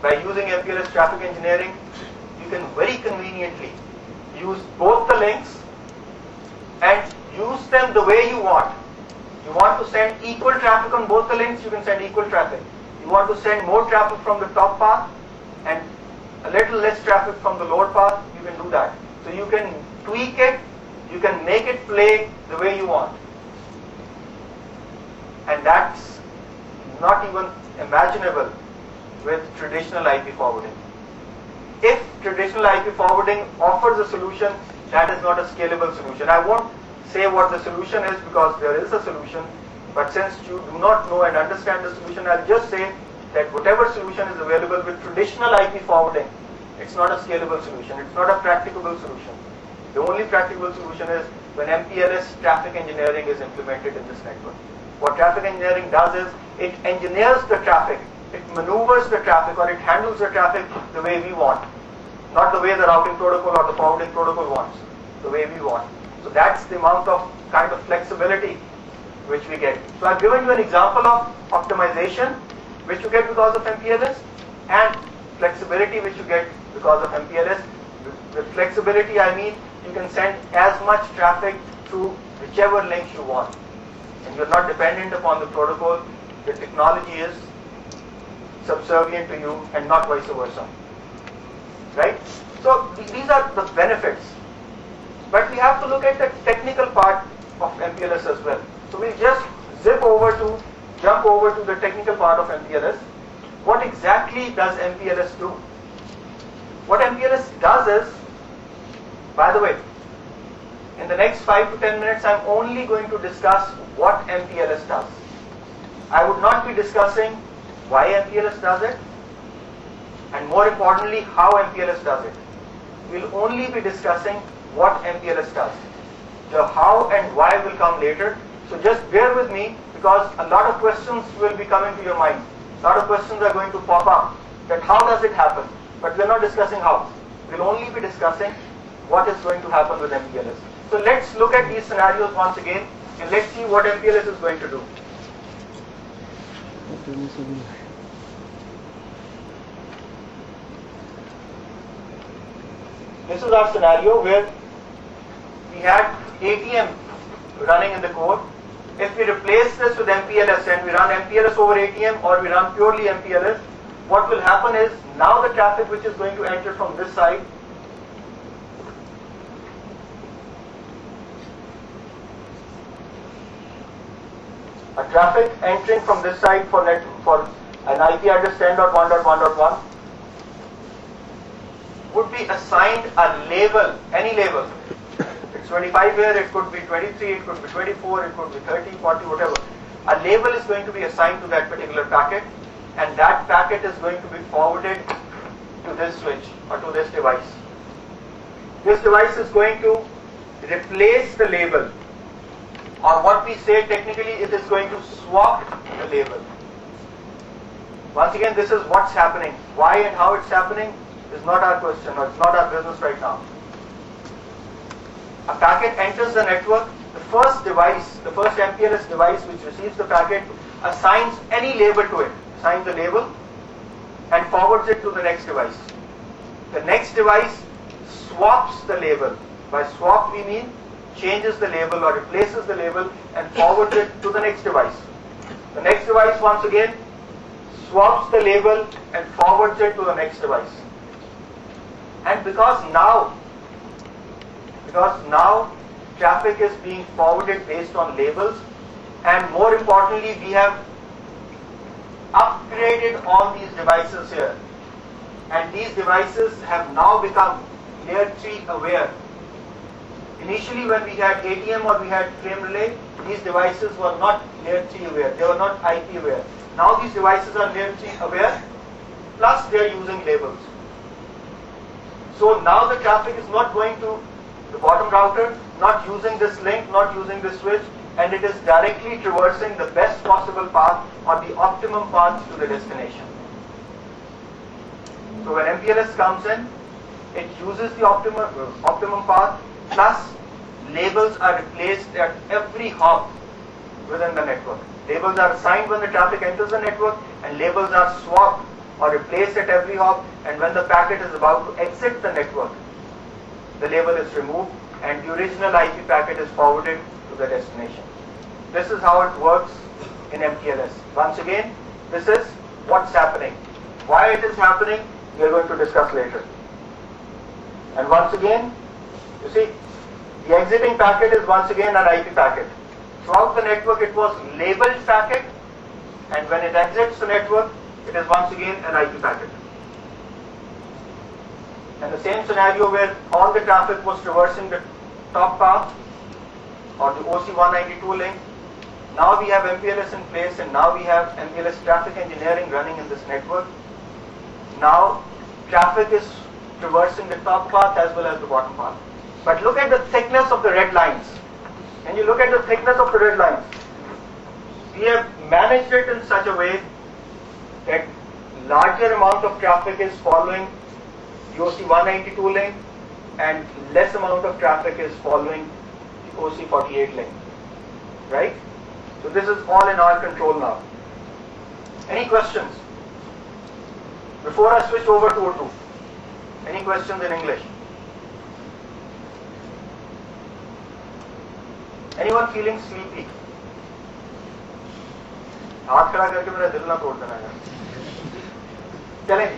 by using MPLS traffic engineering, you can very conveniently use both the links and use them the way you want. You want to send equal traffic on both the links, you can send equal traffic. You want to send more traffic from the top path and a little less traffic from the lower path, you can do that. So you can tweak it, you can make it play the way you want. And that's not even imaginable with traditional IP forwarding. If traditional IP forwarding offers a solution, that is not a scalable solution. I won't say what the solution is because there is a solution, but since you do not know and understand the solution, I'll just say that whatever solution is available with traditional IP forwarding, it's not a scalable solution, it's not a practicable solution. The only practicable solution is when MPLS traffic engineering is implemented in this network. What traffic engineering does is, it engineers the traffic, it maneuvers the traffic, or it handles the traffic the way we want. Not the way the routing protocol or the forwarding protocol wants, the way we want. So that's the amount of kind of flexibility which we get. So I've given you an example of optimization which you get because of MPLS, and flexibility which you get because of MPLS. With flexibility I mean you can send as much traffic through whichever links you want. And you're not dependent upon the protocol. The technology is subservient to you and not vice versa. Right? So these are the benefits. But we have to look at the technical part of MPLS as well. So we'll just jump over to the technical part of MPLS. What exactly does MPLS do? What MPLS does is, by the way, in the next 5 to 10 minutes, I'm only going to discuss what MPLS does. I would not be discussing why MPLS does it, and more importantly, how MPLS does it. We'll only be discussing what MPLS does. The how and why will come later. So just bear with me, because a lot of questions will be coming to your mind. A lot of questions are going to pop up, that how does it happen? But we're not discussing how. We'll only be discussing what is going to happen with MPLS. So let's look at these scenarios once again, and let's see what MPLS is going to do. This is our scenario where we had ATM running in the code. If we replace this with MPLS and we run MPLS over ATM, or we run purely MPLS, what will happen is, now the traffic which is going to enter from this side traffic entering from this side for an IP address 10.1.1.1 would be assigned a label, any label. It's 25 here, it could be 23, it could be 24, it could be 30, 40, whatever. A label is going to be assigned to that particular packet, and that packet is going to be forwarded to this switch or to this device. This device is going to replace the label, or what we say technically, it is going to swap the label. Once again, this is what's happening. Why and how it's happening is not our question, or it's not our business right now. A packet enters the network. The first device, the first MPLS device which receives the packet, assigns any label to it, assigns the label and forwards it to the next device. The next device swaps the label. By swap we mean changes the label or replaces the label and forwards it to the next device. The next device once again swaps the label and forwards it to the next device. And because now traffic is being forwarded based on labels, and more importantly, we have upgraded all these devices here, and these devices have now become layer 3 aware. Initially, when we had ATM or we had frame relay, these devices were not layer 3 aware, they were not IP aware. Now these devices are layer 3 aware, plus they are using labels. So now the traffic is not going to the bottom router, not using this link, not using this switch, and it is directly traversing the best possible path or the optimum path to the destination. So when MPLS comes in, it uses the optimum path, plus labels are replaced at every hop within the network. Labels are assigned when the traffic enters the network, and labels are swapped or replaced at every hop, and when the packet is about to exit the network, the label is removed and the original IP packet is forwarded to the destination. This is how it works in MPLS. Once again, this is what's happening. Why it is happening, we are going to discuss later. And once again, you see, the exiting packet is once again an IP packet. Throughout the network, it was labeled packet, and when it exits the network, it is once again an IP packet. And the same scenario where all the traffic was traversing the top path or the OC192 link. Now we have MPLS in place, and now we have MPLS traffic engineering running in this network. Now traffic is traversing the top path as well as the bottom path. But look at the thickness of the red lines. Can you look at the thickness of the red lines? We have managed it in such a way that larger amount of traffic is following the OC192 link and less amount of traffic is following the OC48 link. Right? So this is all in our control now. Any questions? Before I switch over to O2. Any questions in English? Anyone feeling sleepy? हाथ खड़ा करके मेरा दिल ना तोड़ देना यार. चलें.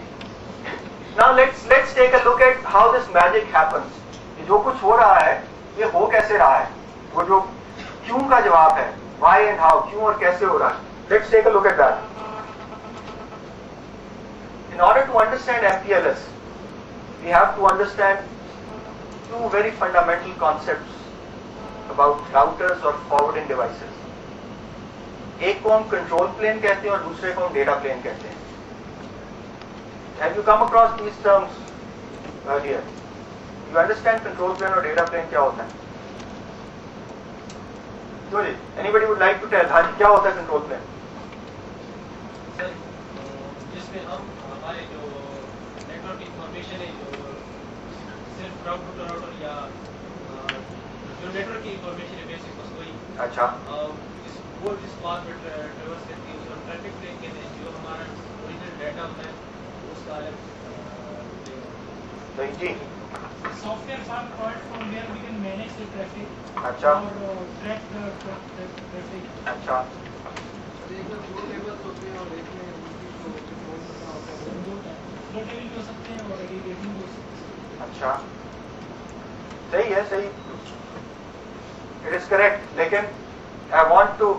Now let's take a look at how this magic happens. ये जो कुछ हो रहा है, ये हो कैसे रहा है? वो जो क्यों का जवाब है, why and how, क्यों और कैसे हो रहा है. Let's take a look at that. In order to understand MPLS, we have to understand two very fundamental concepts about routers or forwarding devices. एक को हम कंट्रोल प्लेन कहते हैं और दूसरे को हम डेटा प्लेन कहते हैं. Have you come across these terms earlier? You understand control plane और data plane क्या होता है? जो जी, anybody would like to tell? हाँ जी, क्या होता है control plane? सर, जिसमें हम हमारे जो नेटवर्क इंफॉर्मेशन है, जो सिर्फ राउटर टू राउटर या जो नेटवर्क की इंफॉर्मेशन है बेसिक बस वही. अच्छा. वो जिस पाथ में ट्रैवर्स करती है उसको ट्रैफिक प्लेन कहते हैं. जो हमारा ओरिजिनल डाटा होता है उसका अलग. सही जी. Software file part from where we can manage the traffic. अच्छा. Or track the traffic. अच्छा. एक में दो टेबल्स होते हैं और एक में दो टेबल हो सकते हैं और एडिटिंग हो सकते हैं. अच्छा. सही है, सही. It is correct. लेकिन I want to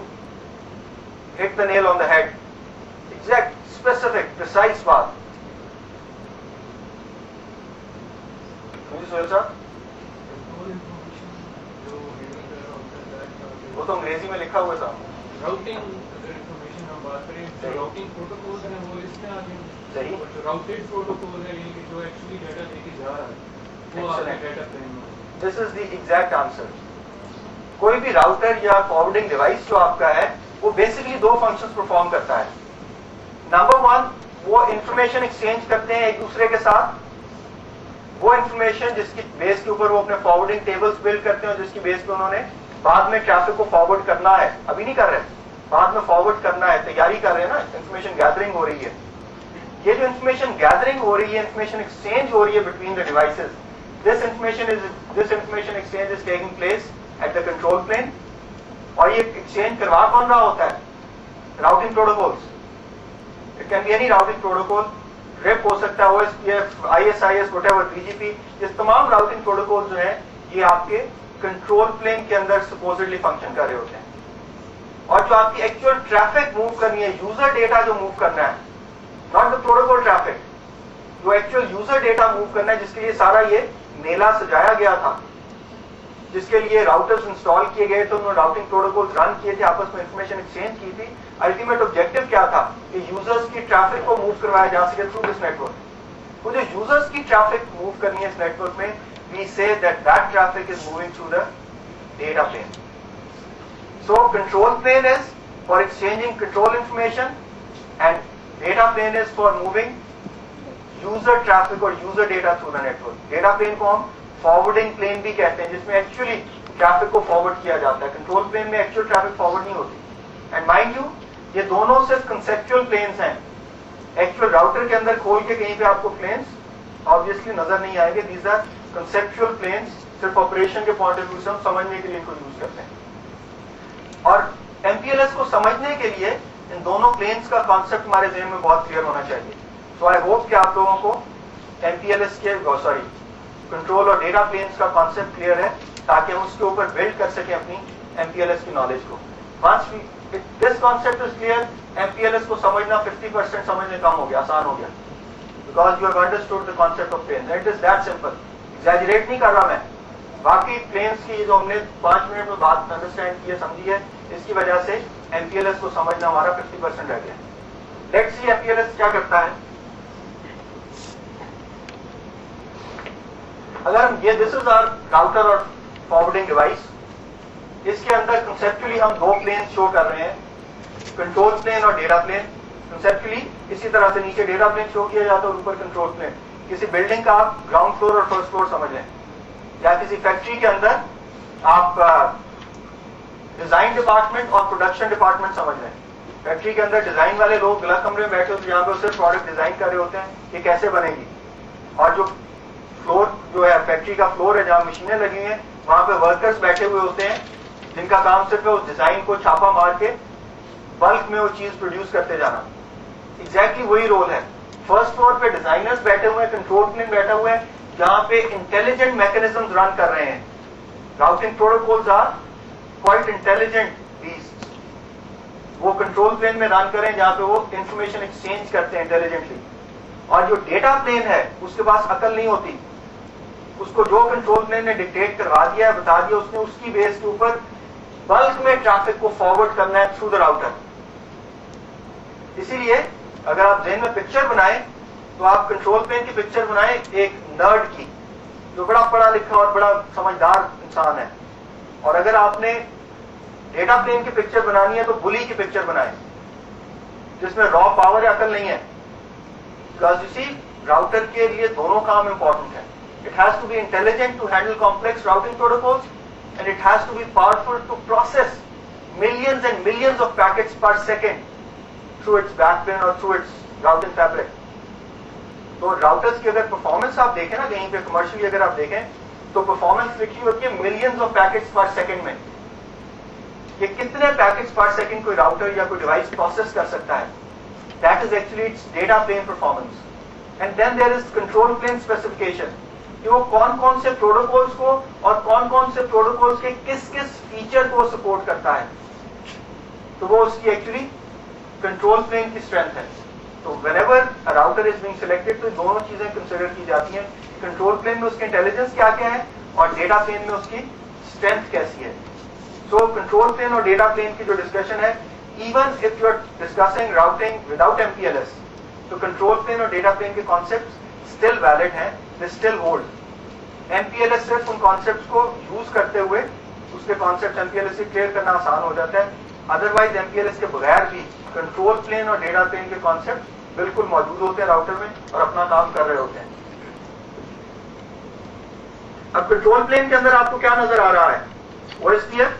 hit the nail on the head. Exact, specific, precise बात. सोहेल साहब, वो तो अंग्रेजी में लिखा हुआ था. राउटिंग इंफॉर्मेशन हम बात करें, जो राउटिंग प्रोटोकॉल है वो इसमें आ गए. सही. जो राउटेड प्रोटोकॉल है जो एक्चुअली डाटा लेके जा रहा है वो आपका डाटा प्लेन में. This is the exact answer. कोई भी राउटर या फॉरवर्डिंग डिवाइस जो आपका है वो बेसिकली दो फंक्शंस परफॉर्म करता है. नंबर वन, वो इंफॉर्मेशन एक्सचेंज करते हैं एक दूसरे के साथ. वो इंफॉर्मेशन जिसकी बेस के ऊपर वो अपने फॉरवर्डिंग टेबल्स बिल्ड करते हैं और जिसकी बेस पे उन्होंने बाद में ट्रैफिक को फॉरवर्ड करना है. अभी नहीं कर रहे, बाद में फॉरवर्ड करना है, तैयारी कर रहे हैं ना. इंफॉर्मेशन गैदरिंग हो रही है. ये जो इंफॉर्मेशन गैदरिंग हो रही है, इंफॉर्मेशन एक्सचेंज हो रही है between the devices, this information exchange is taking place at the control plane. और ये एक्सचेंज करवा कौन रहा होता है? Routing protocols. It can be any routing protocol. RIP हो सकता है, OSPF, ISIS, whatever, BGP. ये तमाम राउटिंग प्रोटोकॉल जो हैं ये आपके कंट्रोल प्लेन के अंदर सपोजिटली फंक्शन कर रहे होते हैं. और जो आपकी एक्चुअल ट्रैफिक मूव करनी है, यूजर डेटा जो मूव करना है, नॉट द प्रोटोकॉल ट्रैफिक, जो एक्चुअल यूजर डेटा मूव करना है, जिसके लिए सारा ये मेला सजाया गया था, जिसके लिए राउटर्स इंस्टॉल किए गए थे, उन्होंने राउटिंग प्रोटोकॉल रन किए थे, आपस में इंफॉर्मेशन एक्सचेंज की थी. अल्टीमेट ऑब्जेक्टिव क्या था कि यूजर्स की ट्रैफिक को मूव करवाया जा सके थ्रू दिस नेटवर्क. तो जो यूजर्स की ट्रैफिक मूव करनी है इस नेटवर्क में, we say that traffic is moving through the data plane. So control plane is for exchanging control information and data plane is for moving user traffic और user data through the network. Data plane को हम forwarding plane भी कहते हैं, जिसमें actually traffic को forward किया जाता है. कंट्रोल प्लेन में एक्चुअल ट्रैफिक फॉरवर्ड नहीं होती. एंड माइंड यू, ये दोनों सिर्फ कंसेप्चुअल प्लेन्स हैं. एक्चुअल राउटर के अंदर खोल के कहीं पे आपको प्लेन्स ऑब्वियसली नजर नहीं आएंगे. दीज आर कंसेप्चुअल प्लेन्स, सिर्फ ऑपरेशन के पॉइंट ऑफ व्यू से हम समझने के लिए इनको यूज करते हैं. और MPLS को समझने के लिए इन दोनों प्लेन्स का कॉन्सेप्ट हमारे ज़हन में बहुत क्लियर होना चाहिए. सो आई होप कि आप लोगों को MPLS के कंट्रोल और डेटा प्लेन्स का कॉन्सेप्ट क्लियर है, ताकि हम उसके ऊपर बिल्ड कर सकें अपनी MPLS की नॉलेज को. Once this concept is clear, MPLS को समझना 50% समझने कम हो गया, आसान हो गया, because you have understood the concept of plane. It is that simple. Exaggerate नहीं कर रहा मैं. बाकी प्लेन्स की जो हमने 5 मिनट में बात अंडरस्टैंड की है, समझी है, इसकी वजह से MPLS को समझना हमारा 50% रह गया. लेट्स सी MPLS क्या करता है. अगर हम ये दिस इज आवर राउटर और फॉरवर्डिंग डिवाइस, इसके अंदर कंसेप्चुअली हम दो प्लेन शो कर रहे हैं, कंट्रोल प्लेन और डेटा प्लेन. कंसेप्चुअली इसी तरह से नीचे डेटा प्लेन शो किया जाता है और ऊपर कंट्रोल प्लेन. किसी बिल्डिंग का आप ग्राउंड फ्लोर और फर्स्ट फ्लोर समझ लें, या किसी फैक्ट्री के अंदर आप डिजाइन डिपार्टमेंट और प्रोडक्शन डिपार्टमेंट समझ लें. फैक्ट्री के अंदर डिजाइन वाले लोग अलग कमरे में बैठे होते हैं, जहां पे सिर्फ प्रोडक्ट डिजाइन कर रहे होते हैं कि कैसे बनेगी, और जो फ्लोर जो है फैक्ट्री का फ्लोर है जहां मशीनें लगी हुई हैं, वहां पे वर्कर्स बैठे हुए होते हैं जिनका काम सिर्फ है उस डिजाइन को छापा मार के बल्क में वो चीज प्रोड्यूस करते जाना. एग्जैक्टली वही रोल है. फर्स्ट फ्लोर पे डिजाइनर्स बैठे हुए हैं, कंट्रोल प्लेन बैठा हुआ है जहां पे इंटेलिजेंट मैकेनिज्म्स रन कर रहे हैं. Routing protocols are quite intelligent beasts. वो कंट्रोल प्लेन में रन करें जहां पे वो इंफॉर्मेशन एक्सचेंज करते हैं इंटेलिजेंटली. और जो डेटा प्लेन है उसके पास अकल नहीं होती. उसको जो कंट्रोल प्लेन ने डिक्टेट करवा दिया है, बता दिया उसने, उसकी बेस के ऊपर बल्क में ट्रैफिक को फॉरवर्ड करना है थ्रू द राउटर. इसीलिए अगर आप ज़हन में पिक्चर बनाएं तो आप कंट्रोल प्लेन की पिक्चर बनाएं एक नर्ड की, जो बड़ा पढ़ा लिखा और बड़ा समझदार इंसान है. और अगर आपने डेटा प्लेन की पिक्चर बनानी है तो बुली की पिक्चर बनाएं जिसमें रॉ पावर या अकल नहीं है. बिकॉज यू सी, राउटर के लिए दोनों काम इंपॉर्टेंट है. It has to be intelligent to handle complex routing protocols, and it has to be powerful to process millions and millions of packets per second through its backplane or through its routing fabric. तो routers की अगर performance आप देखें ना कहीं पे commercially अगर आप देखें तो परफॉर्मेंस लिखी होती है मिलियंस ऑफ पैकेट्स पर सेकंड में. ये कितने पैकेट्स पर सेकंड कोई राउटर या कोई डिवाइस प्रोसेस कर सकता है. That is actually it's data plane performance. And then there is control plane specification, कि वो कौन कौन से प्रोटोकॉल्स को और कौन कौन से प्रोटोकॉल्स के किस किस फीचर को सपोर्ट करता है. तो वो उसकी एक्चुअली कंट्रोल प्लेन की स्ट्रेंथ है. तो whenever a router is being selected तो दोनों चीजें कंसीडर की जाती हैं. कंट्रोल प्लेन में उसकी इंटेलिजेंस क्या क्या है और डेटा प्लेन में उसकी स्ट्रेंथ कैसी है. सो कंट्रोल प्लेन और डेटा प्लेन की जो डिस्कशन है, even if you are discussing routing without MPLS, तो कंट्रोल प्लेन और डेटा प्लेन के कॉन्सेप्ट स्टिल वैलिड हैं, दे स्टिल होल्ड. MPLS सिर्फ उन कॉन्सेप्ट्स को यूज करते हुए उसके कॉन्सेप्ट MPLS से क्लियर करना आसान हो जाता है. अदरवाइज MPLS के बगैर भी कंट्रोल प्लेन और डेटा प्लेन के कॉन्सेप्ट बिल्कुल मौजूद होते हैं राउटर में और अपना काम कर रहे होते हैं. अब कंट्रोल प्लेन के अंदर आपको क्या नजर आ रहा है? OSPF,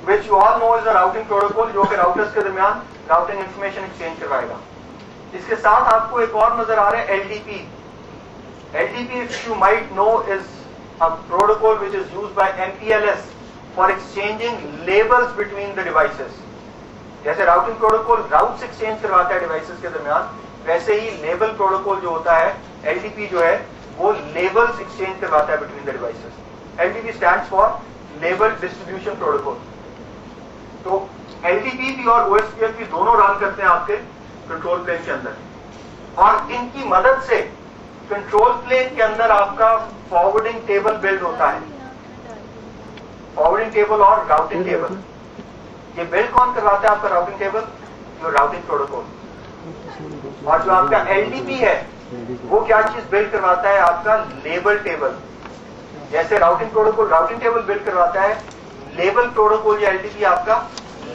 which you all know is a routing protocol, जो कि राउटर्स के दरमियान राउटिंग इंफॉर्मेशन एक्सचेंज करवाएगा. इसके साथ आपको एक और नजर आ रहा है LDP. LDP, if you might know, is a protocol which is used by MPLS for exchanging labels between the devices. जैसे राउटिंग प्रोटोकॉल राउट्स एक्सचेंज करवाता है डिवाइसेस के दरमियान, वैसे ही लेबल प्रोटोकॉल जो होता है LDP जो है वो लेबल्स एक्सचेंज करवाता है between the devices. LDP stands for label distribution protocol. तो LDP भी और OSPF भी दोनों रन करते हैं आपके कंट्रोल प्लेन के अंदर, और इनकी मदद से कंट्रोल प्लेन के अंदर आपका फॉरवर्डिंग टेबल बिल्ड होता है. फॉरवर्डिंग टेबल और राउटिंग टेबल, ये बिल्ड कौन करवाता है आपका राउटिंग टेबल? जो राउटिंग प्रोटोकॉल. और जो आपका LDP है वो क्या चीज बिल्ड करवाता है? आपका लेबल टेबल. जैसे routing protocol routing table build करवाता है, लेबल प्रोटोकॉल या LDP आपका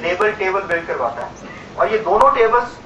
लेबल टेबल बिल्ड करवाता है. और ये दोनों टेबल्स